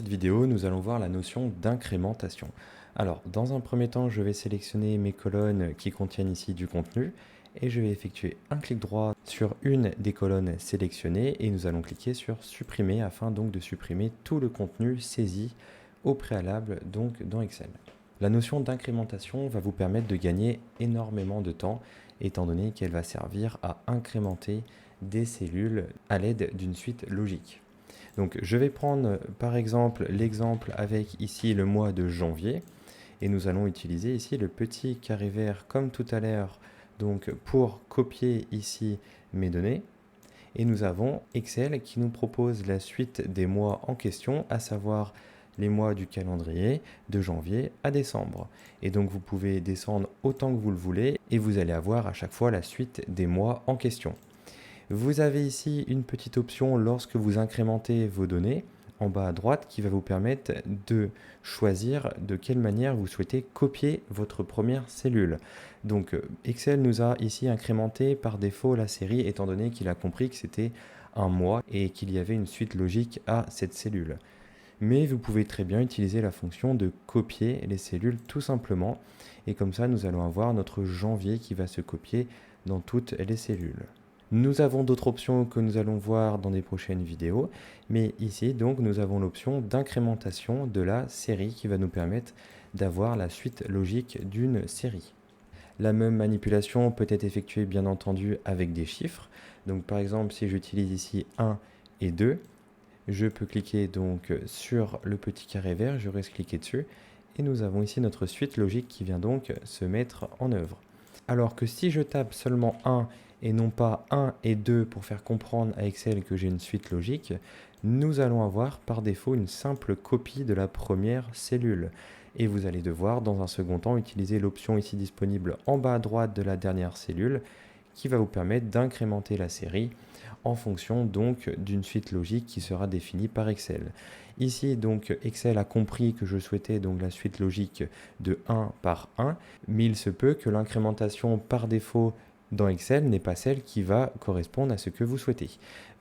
cette vidéo, nous allons voir la notion d'incrémentation. Alors, dans un premier temps, je vais sélectionner mes colonnes qui contiennent ici du contenu et je vais effectuer un clic droit sur une des colonnes sélectionnées et nous allons cliquer sur supprimer afin donc de supprimer tout le contenu saisi au préalable donc dans Excel. La notion d'incrémentation va vous permettre de gagner énormément de temps étant donné qu'elle va servir à incrémenter des cellules à l'aide d'une suite logique. Donc je vais prendre par exemple l'exemple avec ici le mois de janvier et nous allons utiliser ici le petit carré vert comme tout à l'heure donc pour copier ici mes données. Et nous avons Excel qui nous propose la suite des mois en question, à savoir les mois du calendrier de janvier à décembre. Et donc vous pouvez descendre autant que vous le voulez et vous allez avoir à chaque fois la suite des mois en question. Vous avez ici une petite option lorsque vous incrémentez vos données en bas à droite qui va vous permettre de choisir de quelle manière vous souhaitez copier votre première cellule. Donc Excel nous a ici incrémenté par défaut la série étant donné qu'il a compris que c'était un mois et qu'il y avait une suite logique à cette cellule. Mais vous pouvez très bien utiliser la fonction de copier les cellules tout simplement et comme ça nous allons avoir notre janvier qui va se copier dans toutes les cellules. Nous avons d'autres options que nous allons voir dans des prochaines vidéos, mais ici donc nous avons l'option d'incrémentation de la série qui va nous permettre d'avoir la suite logique d'une série. La même manipulation peut être effectuée bien entendu avec des chiffres. Donc par exemple si j'utilise ici 1 et 2, je peux cliquer donc sur le petit carré vert, je reste cliqué dessus et nous avons ici notre suite logique qui vient donc se mettre en œuvre. Alors que si je tape seulement 1 et non pas 1 et 2 pour faire comprendre à Excel que j'ai une suite logique, nous allons avoir par défaut une simple copie de la première cellule. Et vous allez devoir dans un second temps utiliser l'option ici disponible en bas à droite de la dernière cellule qui va vous permettre d'incrémenter la série en fonction donc d'une suite logique qui sera définie par Excel. Ici donc Excel a compris que je souhaitais donc la suite logique de 1 par 1, mais il se peut que l'incrémentation par défaut dans Excel n'est pas celle qui va correspondre à ce que vous souhaitez.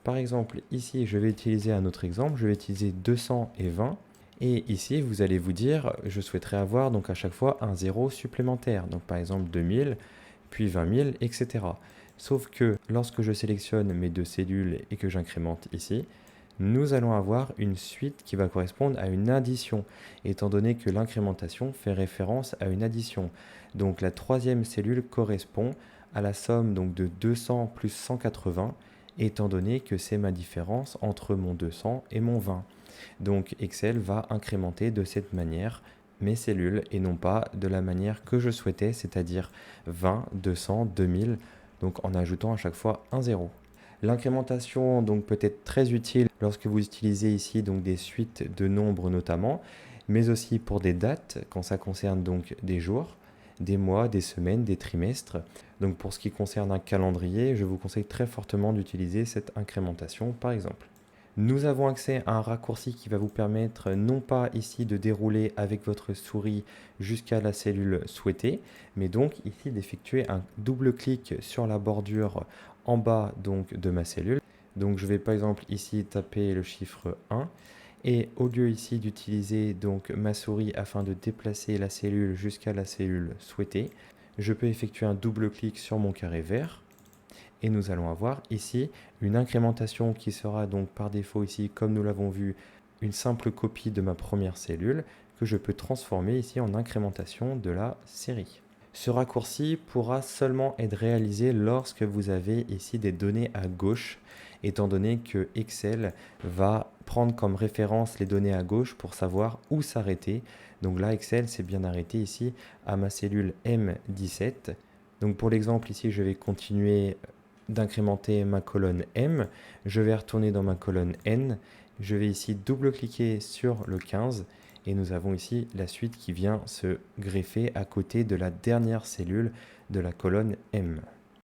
Par exemple ici je vais utiliser un autre exemple, je vais utiliser 220 et ici vous allez vous dire je souhaiterais avoir donc à chaque fois un 0 supplémentaire, donc par exemple 2000 puis 20 000 etc. Sauf que lorsque je sélectionne mes deux cellules et que j'incrémente ici, nous allons avoir une suite qui va correspondre à une addition, étant donné que l'incrémentation fait référence à une addition. Donc la troisième cellule correspond à la somme donc de 200 plus 180, étant donné que c'est ma différence entre mon 200 et mon 20. Donc Excel va incrémenter de cette manière mes cellules et non pas de la manière que je souhaitais, c'est-à-dire 20, 200, 2000, donc en ajoutant à chaque fois un 0. L'incrémentation donc peut être très utile lorsque vous utilisez ici donc des suites de nombres notamment, mais aussi pour des dates quand ça concerne donc des jours, des mois, des semaines, des trimestres. Donc pour ce qui concerne un calendrier, je vous conseille très fortement d'utiliser cette incrémentation par exemple. Nous avons accès à un raccourci qui va vous permettre non pas ici de dérouler avec votre souris jusqu'à la cellule souhaitée, mais donc ici d'effectuer un double clic sur la bordure en bas donc de ma cellule. Donc je vais par exemple ici taper le chiffre 1 et au lieu ici d'utiliser donc ma souris afin de déplacer la cellule jusqu'à la cellule souhaitée, je peux effectuer un double clic sur mon carré vert. Et nous allons avoir ici une incrémentation qui sera donc par défaut ici, comme nous l'avons vu, une simple copie de ma première cellule que je peux transformer ici en incrémentation de la série. Ce raccourci pourra seulement être réalisé lorsque vous avez ici des données à gauche, étant donné que Excel va prendre comme référence les données à gauche pour savoir où s'arrêter. Donc là, Excel s'est bien arrêté ici à ma cellule M17. Donc pour l'exemple ici, je vais continuer d'incrémenter ma colonne M, je vais retourner dans ma colonne N, je vais ici double-cliquer sur le 15 et nous avons ici la suite qui vient se greffer à côté de la dernière cellule de la colonne M.